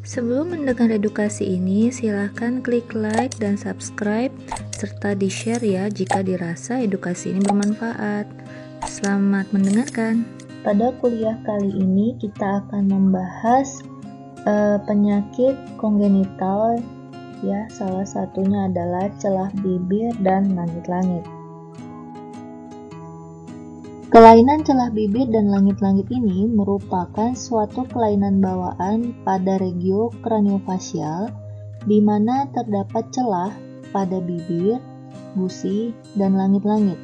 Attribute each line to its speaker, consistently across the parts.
Speaker 1: Sebelum mendengar edukasi ini, silahkan klik like dan subscribe, serta di-share ya jika dirasa edukasi ini bermanfaat. Selamat mendengarkan. Pada kuliah kali ini kita akan membahas penyakit kongenital, ya, salah satunya adalah celah bibir dan langit-langit. Kelainan celah bibir dan langit-langit ini merupakan suatu kelainan bawaan pada regio kraniofacial di mana terdapat celah pada bibir, gusi, dan langit-langit.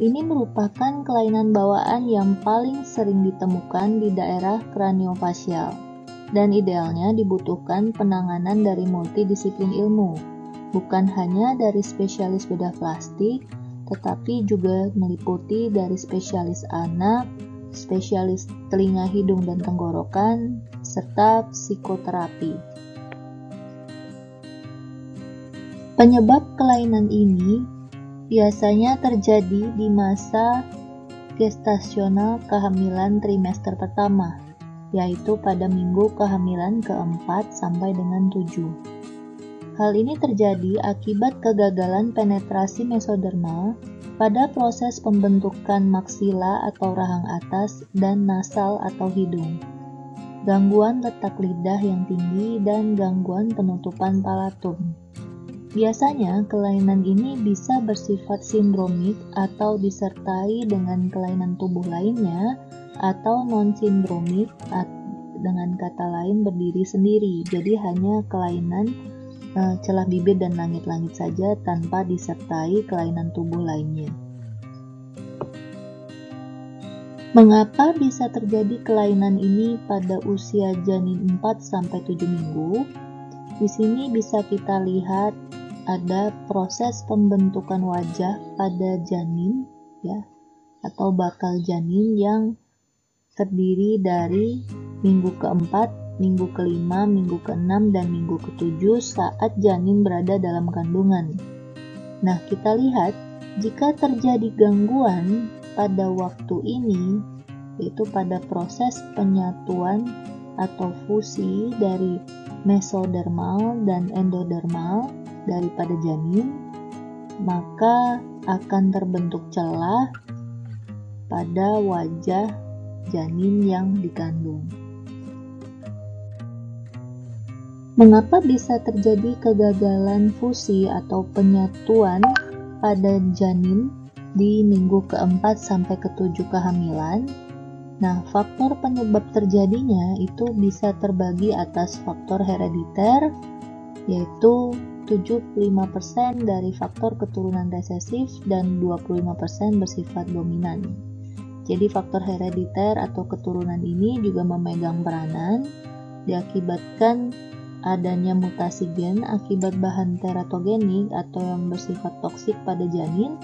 Speaker 1: Ini merupakan kelainan bawaan yang paling sering ditemukan di daerah kraniofacial dan idealnya dibutuhkan penanganan dari multidisiplin ilmu, bukan hanya dari spesialis bedah plastik, tetapi juga meliputi dari spesialis anak, spesialis telinga, hidung, dan tenggorokan, serta psikoterapi. Penyebab kelainan ini biasanya terjadi di masa gestasional kehamilan trimester pertama, yaitu pada minggu kehamilan keempat sampai dengan 7. Hal ini terjadi akibat kegagalan penetrasi mesodermal pada proses pembentukan maksila atau rahang atas dan nasal atau hidung, gangguan letak lidah yang tinggi, dan gangguan penutupan palatum. Biasanya, kelainan ini bisa bersifat sindromik atau disertai dengan kelainan tubuh lainnya, atau non-sindromik, dengan kata lain berdiri sendiri. Jadi hanya kelainan celah bibir dan langit-langit saja tanpa disertai kelainan tubuh lainnya. Mengapa bisa terjadi kelainan ini pada usia janin 4-7 minggu? Di sini bisa kita lihat ada proses pembentukan wajah pada janin, ya, atau bakal janin yang terdiri dari minggu keempat, minggu kelima, minggu keenam, dan minggu ketujuh saat janin berada dalam kandungan. Nah, kita lihat jika terjadi gangguan pada waktu ini, yaitu pada proses penyatuan atau fusi dari mesodermal dan endodermal daripada janin, maka akan terbentuk celah pada wajah janin yang dikandung. Mengapa bisa terjadi kegagalan fusi atau penyatuan pada janin di minggu keempat sampai ketujuh kehamilan? Nah, faktor penyebab terjadinya itu bisa terbagi atas faktor herediter, yaitu 75% dari faktor keturunan resesif dan 25% bersifat dominan. Jadi faktor herediter atau keturunan ini juga memegang peranan, diakibatkan adanya mutasi gen akibat bahan teratogenik atau yang bersifat toksik pada janin,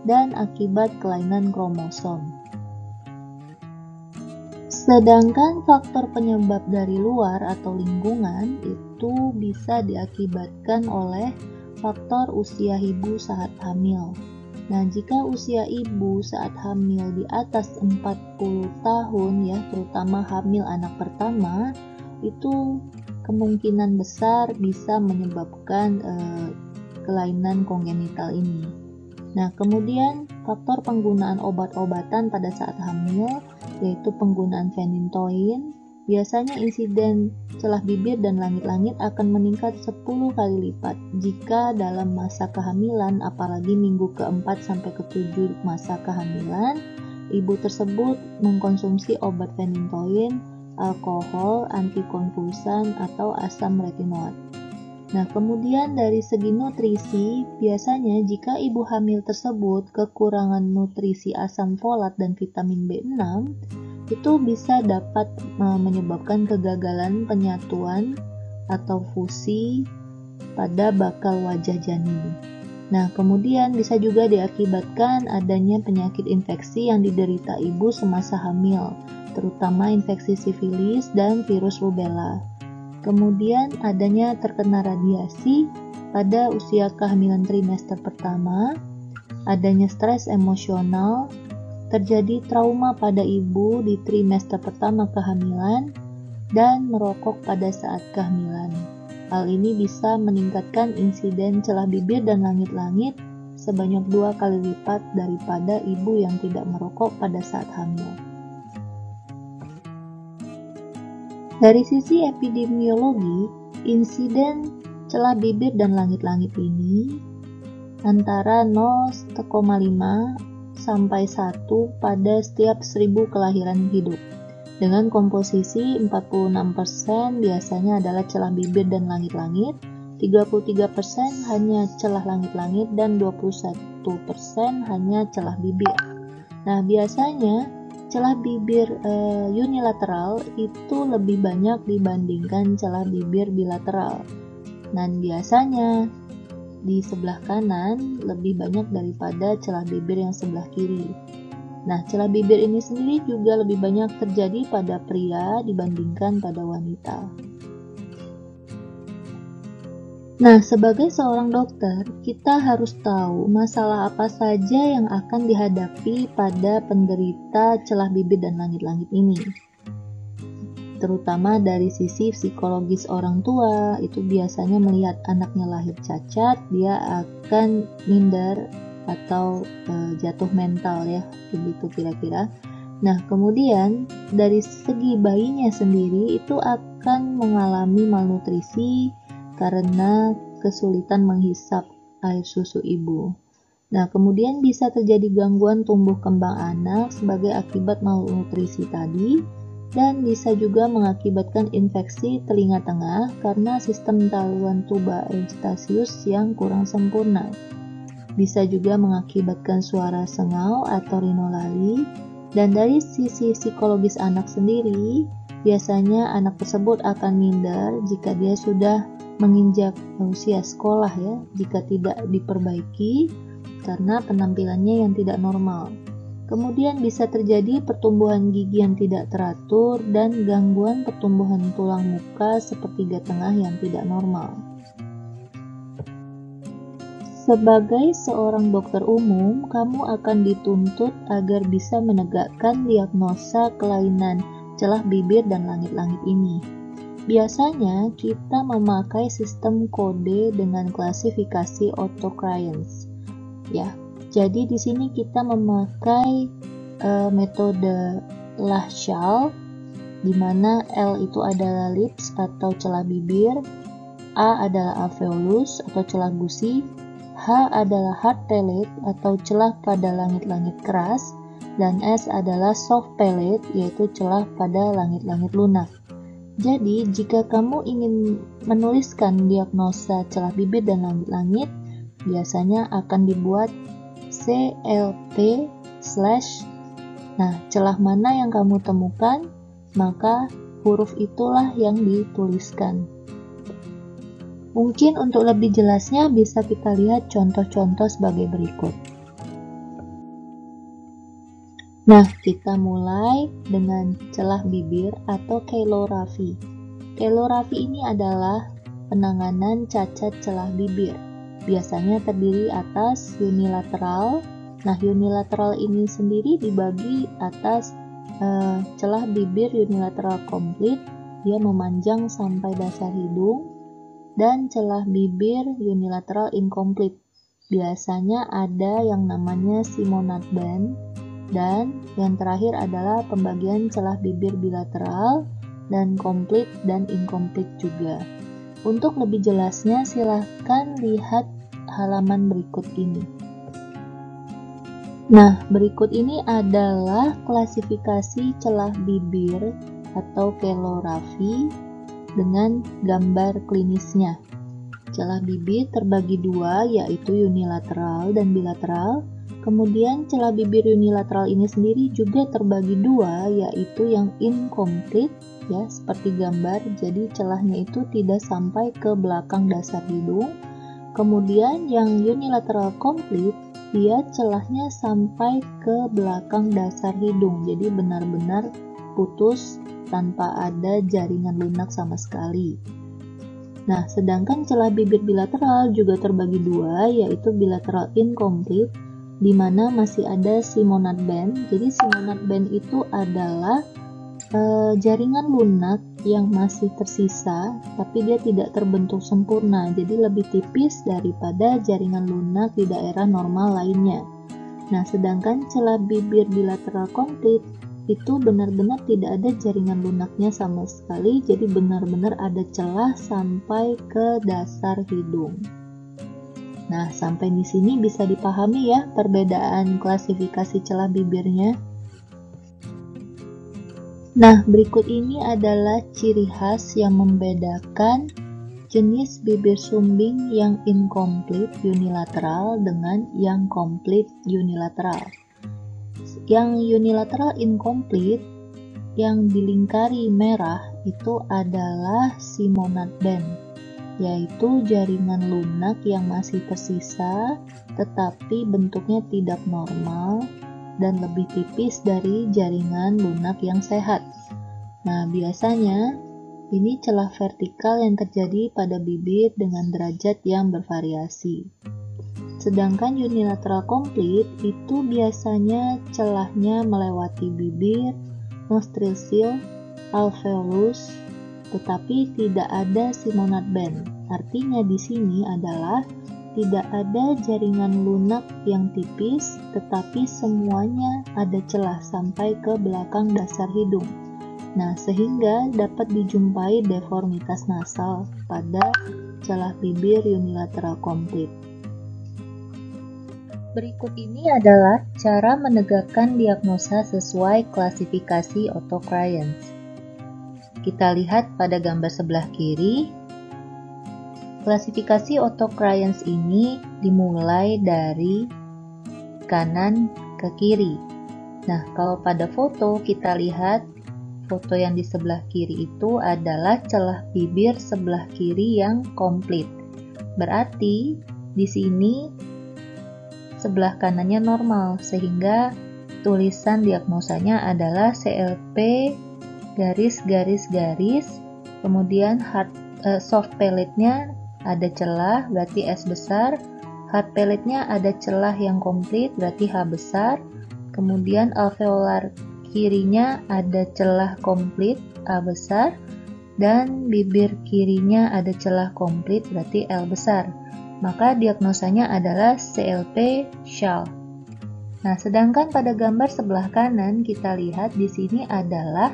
Speaker 1: dan akibat kelainan kromosom. Sedangkan faktor penyebab dari luar atau lingkungan itu bisa diakibatkan oleh faktor usia ibu saat hamil. Nah, jika usia ibu saat hamil di atas 40 tahun, ya, terutama hamil anak pertama, itu kemungkinan besar bisa menyebabkan kelainan kongenital ini. Nah, kemudian faktor penggunaan obat-obatan pada saat hamil, yaitu penggunaan phenytoin, biasanya insiden celah bibir dan langit-langit akan meningkat 10 kali lipat jika dalam masa kehamilan, apalagi minggu keempat sampai ketujuh masa kehamilan, ibu tersebut mengkonsumsi obat phenytoin, alkohol, antikonvulsan, atau asam retinoat. Nah, kemudian dari segi nutrisi, biasanya jika ibu hamil tersebut kekurangan nutrisi asam folat dan vitamin B6, itu bisa dapat menyebabkan kegagalan penyatuan atau fusi pada bakal wajah janin. Nah, kemudian bisa juga diakibatkan adanya penyakit infeksi yang diderita ibu semasa hamil, terutama infeksi sifilis dan virus rubella. Kemudian adanya terkena radiasi pada usia kehamilan trimester pertama, adanya stres emosional, terjadi trauma pada ibu di trimester pertama kehamilan, dan merokok pada saat kehamilan. Hal ini bisa meningkatkan insiden celah bibir dan langit-langit sebanyak 2 kali lipat daripada ibu yang tidak merokok pada saat hamil. Dari sisi epidemiologi, insiden celah bibir dan langit-langit ini antara 0,5 sampai 1 pada setiap 1000 kelahiran hidup. Dengan komposisi 46% biasanya adalah celah bibir dan langit-langit, 33% hanya celah langit-langit, dan 21% hanya celah bibir. Nah, biasanya celah bibir unilateral itu lebih banyak dibandingkan celah bibir bilateral. Dan biasanya di sebelah kanan lebih banyak daripada celah bibir yang sebelah kiri. Nah, celah bibir ini sendiri juga lebih banyak terjadi pada pria dibandingkan pada wanita. Nah, sebagai seorang dokter, kita harus tahu masalah apa saja yang akan dihadapi pada penderita celah bibir dan langit-langit ini. Terutama dari sisi psikologis orang tua, itu biasanya melihat anaknya lahir cacat, dia akan minder atau jatuh mental ya, begitu kira-kira. Nah, kemudian dari segi bayinya sendiri itu akan mengalami malnutrisi karena kesulitan menghisap air susu ibu. Nah, kemudian bisa terjadi gangguan tumbuh kembang anak sebagai akibat malnutrisi tadi, dan bisa juga mengakibatkan infeksi telinga tengah karena sistem taluan tuba Eustachius yang kurang sempurna. Bisa juga mengakibatkan suara sengau atau rinolali. Dan dari sisi psikologis anak sendiri, biasanya anak tersebut akan minder jika dia sudah menginjak usia sekolah ya, jika tidak diperbaiki karena penampilannya yang tidak normal. Kemudian bisa terjadi pertumbuhan gigi yang tidak teratur dan gangguan pertumbuhan tulang muka sepertiga tengah yang tidak normal. Sebagai seorang dokter umum, kamu akan dituntut agar bisa menegakkan diagnosa kelainan celah bibir dan langit-langit ini. Biasanya kita memakai sistem kode dengan klasifikasi autocryans. Ya, jadi di sini kita memakai metode Laschal, di mana L itu adalah lips atau celah bibir, A adalah alveolus atau celah gusi, H adalah hard palate atau celah pada langit-langit keras, dan S adalah soft palate yaitu celah pada langit-langit lunak. Jadi, jika kamu ingin menuliskan diagnosa celah bibir dan langit-langit, biasanya akan dibuat CLP/. Nah, celah mana yang kamu temukan, maka huruf itulah yang dituliskan. Mungkin untuk lebih jelasnya bisa kita lihat contoh-contoh sebagai berikut. Nah, kita mulai dengan celah bibir atau cheilorafi. Cheilorafi ini adalah penanganan cacat celah bibir. Biasanya terdiri atas unilateral. Nah, unilateral ini sendiri dibagi atas celah bibir unilateral komplit, dia memanjang sampai dasar hidung, dan celah bibir unilateral incomplete. Biasanya ada yang namanya Simonad band. Dan yang terakhir adalah pembagian celah bibir bilateral dan komplit dan incomplete juga. Untuk lebih jelasnya silahkan lihat halaman berikut ini. Nah, berikut ini adalah klasifikasi celah bibir atau cheilorafi dengan gambar klinisnya. Celah bibir terbagi dua, yaitu unilateral dan bilateral. Kemudian celah bibir unilateral ini sendiri juga terbagi dua, yaitu yang incomplete ya, seperti gambar. Jadi celahnya itu tidak sampai ke belakang dasar hidung. Kemudian yang unilateral complete, dia celahnya sampai ke belakang dasar hidung. Jadi benar-benar putus tanpa ada jaringan lunak sama sekali. Nah, sedangkan celah bibir bilateral juga terbagi dua, yaitu bilateral incomplete, di mana masih ada Simonad band. Jadi Simonad band itu adalah jaringan lunak yang masih tersisa, tapi dia tidak terbentuk sempurna, jadi lebih tipis daripada jaringan lunak di daerah normal lainnya. Nah, sedangkan celah bibir bilateral komplit itu benar-benar tidak ada jaringan lunaknya sama sekali, jadi benar-benar ada celah sampai ke dasar hidung. Nah, sampai di sini bisa dipahami ya perbedaan klasifikasi celah bibirnya. Nah, berikut ini adalah ciri khas yang membedakan jenis bibir sumbing yang incomplete unilateral dengan yang complete unilateral. Yang unilateral incomplete yang dilingkari merah itu adalah Simonad band, yaitu jaringan lunak yang masih tersisa tetapi bentuknya tidak normal dan lebih tipis dari jaringan lunak yang sehat. Nah, biasanya ini celah vertikal yang terjadi pada bibir dengan derajat yang bervariasi. Sedangkan unilateral complete itu biasanya celahnya melewati bibir, nostril seal, alveolus, tetapi tidak ada Simonad band. Artinya di sini adalah tidak ada jaringan lunak yang tipis, tetapi semuanya ada celah sampai ke belakang dasar hidung. Nah, sehingga dapat dijumpai deformitas nasal pada celah bibir unilateral complete. Berikut ini adalah cara menegakkan diagnosa sesuai klasifikasi Oto-Cryans. Kita lihat pada gambar sebelah kiri. Klasifikasi Oto-Cryans ini dimulai dari kanan ke kiri. Nah, kalau pada foto kita lihat foto yang di sebelah kiri itu adalah celah bibir sebelah kiri yang komplit. Berarti di sini sebelah kanannya normal, sehingga tulisan diagnosanya adalah CLP garis-garis-garis, kemudian soft palate-nya ada celah, berarti S besar, hard palate-nya ada celah yang komplit, berarti H besar, kemudian alveolar kirinya ada celah komplit, A besar, dan bibir kirinya ada celah komplit, berarti L besar. Maka diagnosanya adalah CLP Schall. Nah, sedangkan pada gambar sebelah kanan kita lihat di sini adalah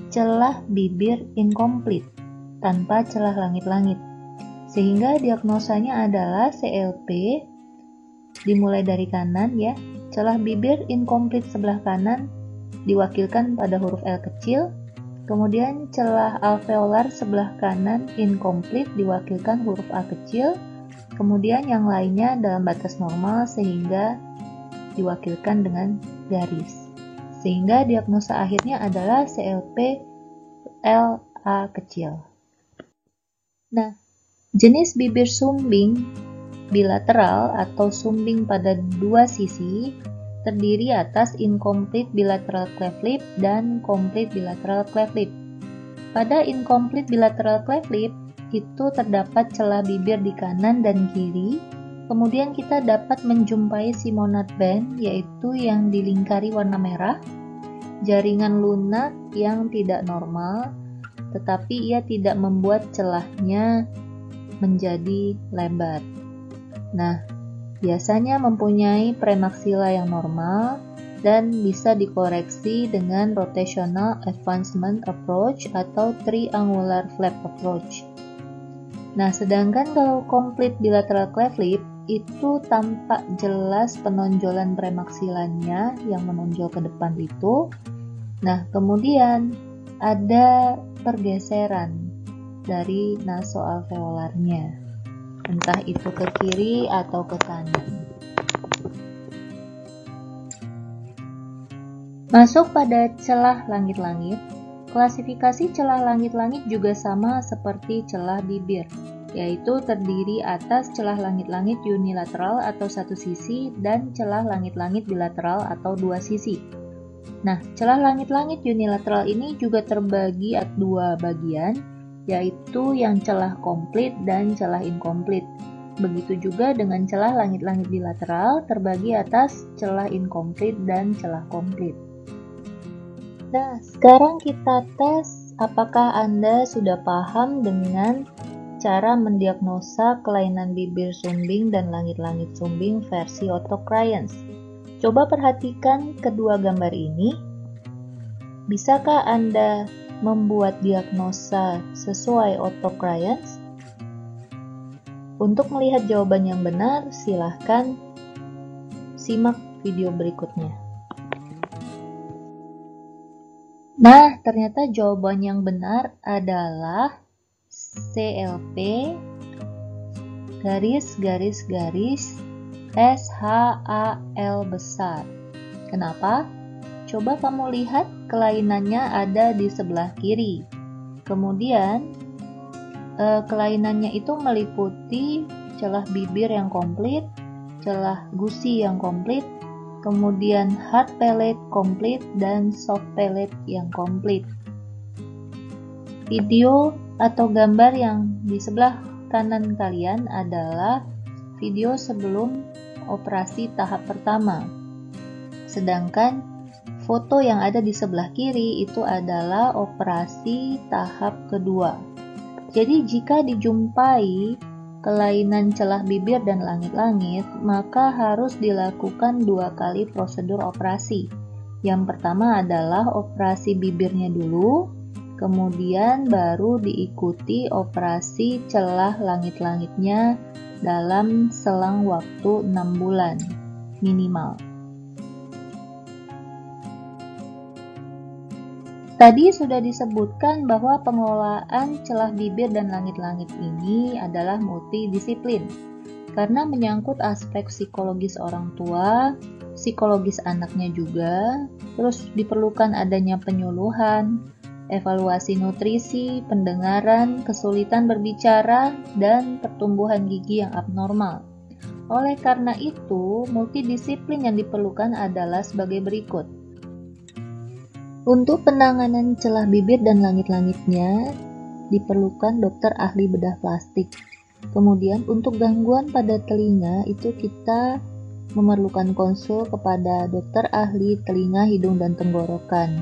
Speaker 1: celah bibir incomplete tanpa celah langit-langit. Sehingga diagnosanya adalah CLP dimulai dari kanan ya. Celah bibir incomplete sebelah kanan diwakilkan pada huruf L kecil. Kemudian celah alveolar sebelah kanan incomplete diwakilkan huruf A kecil. Kemudian yang lainnya dalam batas normal sehingga diwakilkan dengan garis. Sehingga diagnosa akhirnya adalah CLP LA kecil. Nah, jenis bibir sumbing bilateral atau sumbing pada dua sisi terdiri atas incomplete bilateral cleft lip dan complete bilateral cleft lip. Pada incomplete bilateral cleft lip itu terdapat celah bibir di kanan dan kiri. Kemudian kita dapat menjumpai Simonad band, yaitu yang dilingkari warna merah, jaringan lunak yang tidak normal, tetapi ia tidak membuat celahnya menjadi lebar. Nah, biasanya mempunyai premaksila yang normal dan bisa dikoreksi dengan rotational advancement approach atau triangular flap approach. Nah, sedangkan kalau complete bilateral cleft lip itu tampak jelas penonjolan premaksilanya yang menonjol ke depan itu. Nah, kemudian ada pergeseran dari nasoalveolarnya, entah itu ke kiri atau ke kanan. Masuk pada celah langit-langit. Klasifikasi celah langit-langit juga sama seperti celah bibir, yaitu terdiri atas celah langit-langit unilateral atau satu sisi dan celah langit-langit bilateral atau dua sisi. Nah, celah langit-langit unilateral ini juga terbagi dua bagian, yaitu yang celah komplit dan celah inkomplit. Begitu juga dengan celah langit-langit bilateral terbagi atas celah inkomplit dan celah komplit. Nah, sekarang kita tes apakah Anda sudah paham dengan cara mendiagnosa kelainan bibir sumbing dan langit-langit sumbing versi Autocryans. Coba perhatikan kedua gambar ini. Bisakah Anda membuat diagnosa sesuai Autocryans? Untuk melihat jawaban yang benar, silahkan simak video berikutnya. Nah, ternyata jawaban yang benar adalah CLP garis SHAL besar. Kenapa? Coba kamu lihat kelainannya ada di sebelah kiri. Kemudian kelainannya itu meliputi celah bibir yang komplit, celah gusi yang komplit, kemudian hard palate komplit dan soft palate yang komplit. Video atau gambar yang di sebelah kanan kalian adalah video sebelum operasi tahap pertama. Sedangkan foto yang ada di sebelah kiri itu adalah operasi tahap kedua. Jadi jika dijumpai kelainan celah bibir dan langit-langit, maka harus dilakukan 2 kali prosedur operasi. Yang pertama adalah operasi bibirnya dulu, kemudian baru diikuti operasi celah langit-langitnya dalam selang waktu 6 bulan minimal. Tadi sudah disebutkan bahwa pengelolaan celah bibir dan langit-langit ini adalah multidisiplin karena menyangkut aspek psikologis orang tua, psikologis anaknya juga, terus diperlukan adanya penyuluhan, evaluasi nutrisi, pendengaran, kesulitan berbicara, dan pertumbuhan gigi yang abnormal. Oleh karena itu, multidisiplin yang diperlukan adalah sebagai berikut. Untuk penanganan celah bibir dan langit-langitnya, diperlukan dokter ahli bedah plastik. Kemudian untuk gangguan pada telinga, itu kita memerlukan konsul kepada dokter ahli telinga, hidung, dan tenggorokan.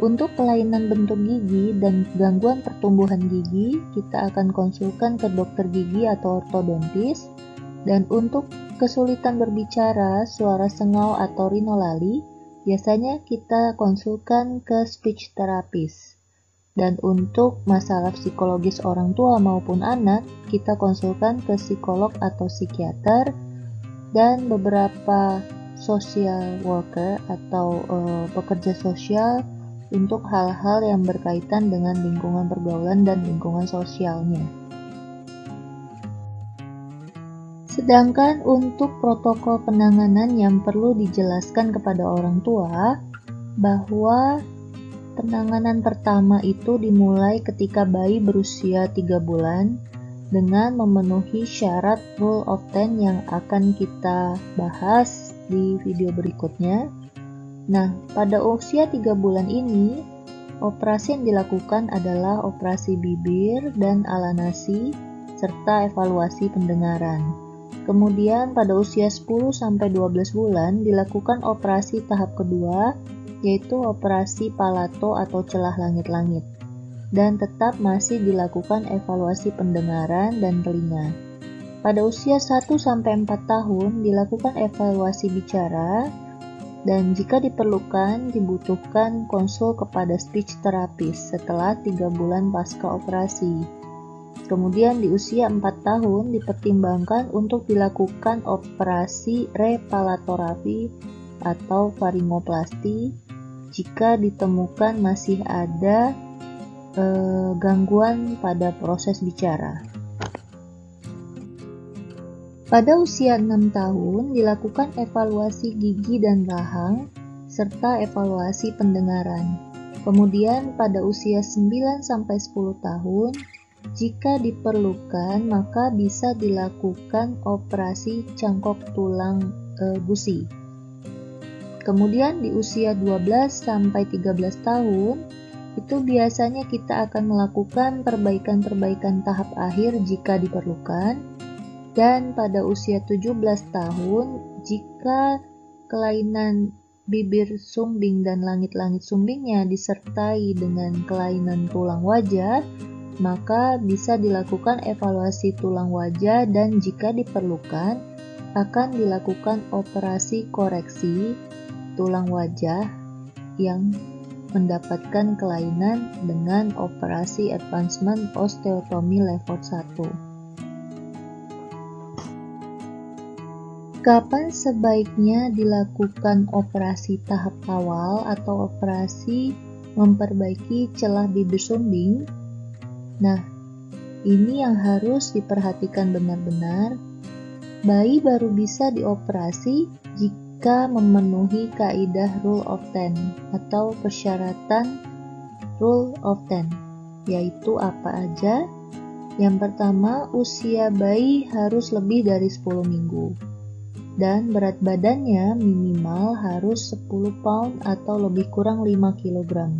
Speaker 1: Untuk kelainan bentuk gigi dan gangguan pertumbuhan gigi, kita akan konsulkan ke dokter gigi atau ortodontis. Dan untuk kesulitan berbicara, suara sengau atau rinolali, biasanya kita konsulkan ke speech therapist. Dan untuk masalah psikologis orang tua maupun anak, kita konsulkan ke psikolog atau psikiater dan beberapa social worker atau pekerja sosial untuk hal-hal yang berkaitan dengan lingkungan pergaulan dan lingkungan sosialnya. Sedangkan untuk protokol penanganan yang perlu dijelaskan kepada orang tua, bahwa penanganan pertama itu dimulai ketika bayi berusia 3 bulan dengan memenuhi syarat Rule of 10 yang akan kita bahas di video berikutnya. Nah, pada usia 3 bulan ini, operasi yang dilakukan adalah operasi bibir dan alanasi serta evaluasi pendengaran. Kemudian pada usia 10-12 bulan dilakukan operasi tahap kedua, yaitu operasi palato atau celah langit-langit. Dan tetap masih dilakukan evaluasi pendengaran dan telinga. Pada usia 1-4 tahun dilakukan evaluasi bicara, dan jika diperlukan dibutuhkan konsul kepada speech therapist setelah 3 bulan pasca operasi. Kemudian di usia 4 tahun dipertimbangkan untuk dilakukan operasi repalaterapi atau faringoplasti jika ditemukan masih ada gangguan pada proses bicara. Pada usia 6 tahun dilakukan evaluasi gigi dan rahang serta evaluasi pendengaran. Kemudian pada usia 9-10 tahun jika diperlukan, maka bisa dilakukan operasi cangkok tulang gusi. Kemudian di usia 12-13 tahun, itu biasanya kita akan melakukan perbaikan-perbaikan tahap akhir jika diperlukan. Dan pada usia 17 tahun, jika kelainan bibir sumbing dan langit-langit sumbingnya disertai dengan kelainan tulang wajah, maka bisa dilakukan evaluasi tulang wajah dan jika diperlukan akan dilakukan operasi koreksi tulang wajah yang mendapatkan kelainan dengan operasi advancement osteotomy level 1. Kapan sebaiknya dilakukan operasi tahap awal atau operasi memperbaiki celah bibir sumbing? Nah, ini yang harus diperhatikan benar-benar. Bayi baru bisa dioperasi jika memenuhi kaidah Rule of 10 atau persyaratan Rule of 10, yaitu apa aja? Yang pertama, usia bayi harus lebih dari 10 minggu. Dan berat badannya minimal harus 10 pound atau lebih kurang 5 kg.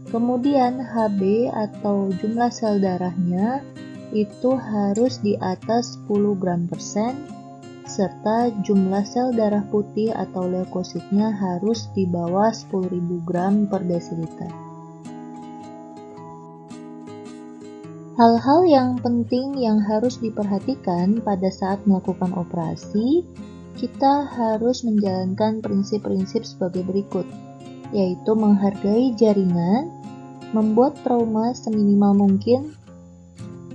Speaker 1: Kemudian HB atau jumlah sel darahnya itu harus di atas 10 gram persen, serta jumlah sel darah putih atau leukositnya harus di bawah 10.000 gram per desiliter. Hal-hal yang penting yang harus diperhatikan pada saat melakukan operasi, kita harus menjalankan prinsip-prinsip sebagai berikut, yaitu menghargai jaringan, membuat trauma seminimal mungkin,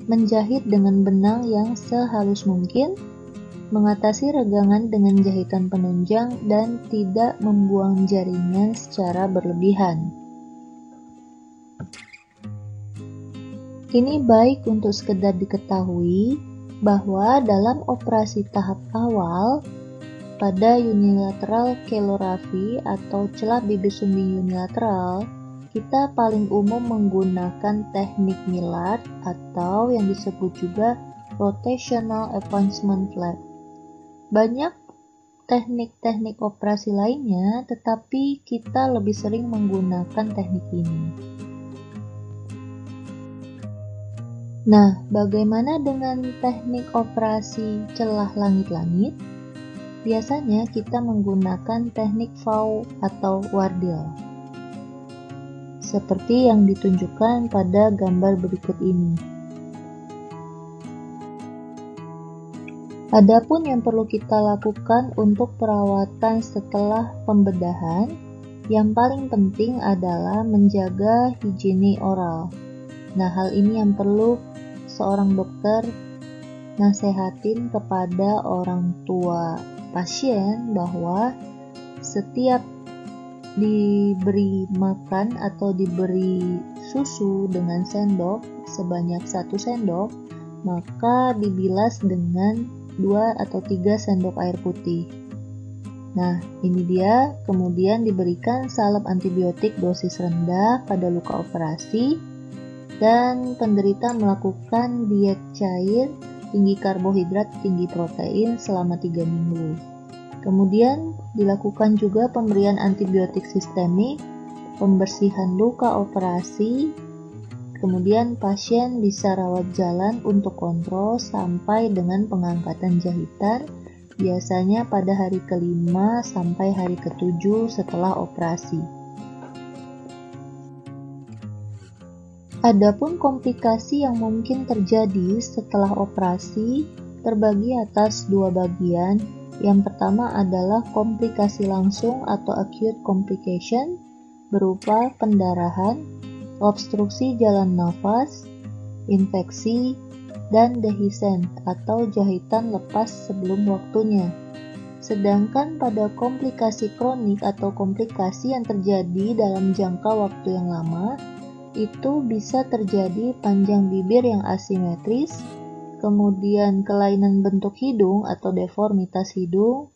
Speaker 1: menjahit dengan benang yang sehalus mungkin, mengatasi regangan dengan jahitan penunjang, dan tidak membuang jaringan secara berlebihan. Ini baik untuk sekedar diketahui bahwa dalam operasi tahap awal, pada unilateral cheilorrhaphy atau celah bibir sumbing unilateral, kita paling umum menggunakan teknik Millard atau yang disebut juga rotational advancement flap. Banyak teknik-teknik operasi lainnya, tetapi kita lebih sering menggunakan teknik ini. Nah, bagaimana dengan teknik operasi celah langit-langit? Biasanya kita menggunakan teknik VAW atau Wardell, seperti yang ditunjukkan pada gambar berikut ini. Adapun yang perlu kita lakukan untuk perawatan setelah pembedahan, yang paling penting adalah menjaga higiene oral. Nah, hal ini yang perlu seorang dokter nasehatin kepada orang tua pasien bahwa setiap diberi makan atau diberi susu dengan sendok sebanyak 1 sendok, maka dibilas dengan 2 atau 3 sendok air putih. Nah, ini dia, kemudian diberikan salep antibiotik dosis rendah pada luka operasi, dan penderita melakukan diet cair, tinggi karbohidrat, tinggi protein selama 3 minggu. Kemudian dilakukan juga pemberian antibiotik sistemik, pembersihan luka operasi, kemudian pasien bisa rawat jalan untuk kontrol sampai dengan pengangkatan jahitan, biasanya pada hari ke-5 sampai hari ke-7 setelah operasi. Adapun komplikasi yang mungkin terjadi setelah operasi terbagi atas 2 bagian. Yang pertama adalah komplikasi langsung atau acute complication berupa pendarahan, obstruksi jalan nafas, infeksi, dan dehiscent atau jahitan lepas sebelum waktunya. Sedangkan pada komplikasi kronik atau komplikasi yang terjadi dalam jangka waktu yang lama, itu bisa terjadi panjang bibir yang asimetris, kemudian kelainan bentuk hidung atau deformitas hidung,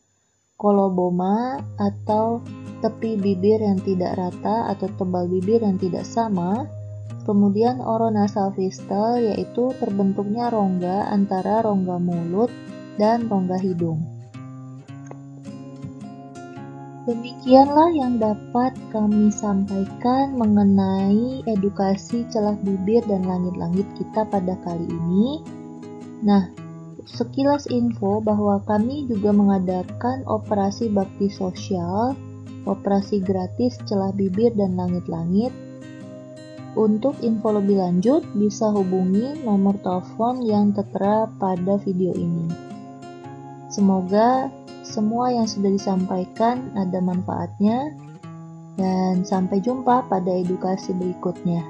Speaker 1: koloboma atau tepi bibir yang tidak rata atau tebal bibir yang tidak sama, kemudian oronasal fistel yaitu terbentuknya rongga antara rongga mulut dan rongga hidung. Demikianlah yang dapat kami sampaikan mengenai edukasi celah bibir dan langit-langit kita pada kali ini. Nah, sekilas info bahwa kami juga mengadakan operasi bakti sosial operasi gratis celah bibir dan langit-langit. Untuk info lebih lanjut, bisa hubungi nomor telepon yang tertera pada video ini. Semoga semua yang sudah disampaikan ada manfaatnya, dan sampai jumpa pada edukasi berikutnya.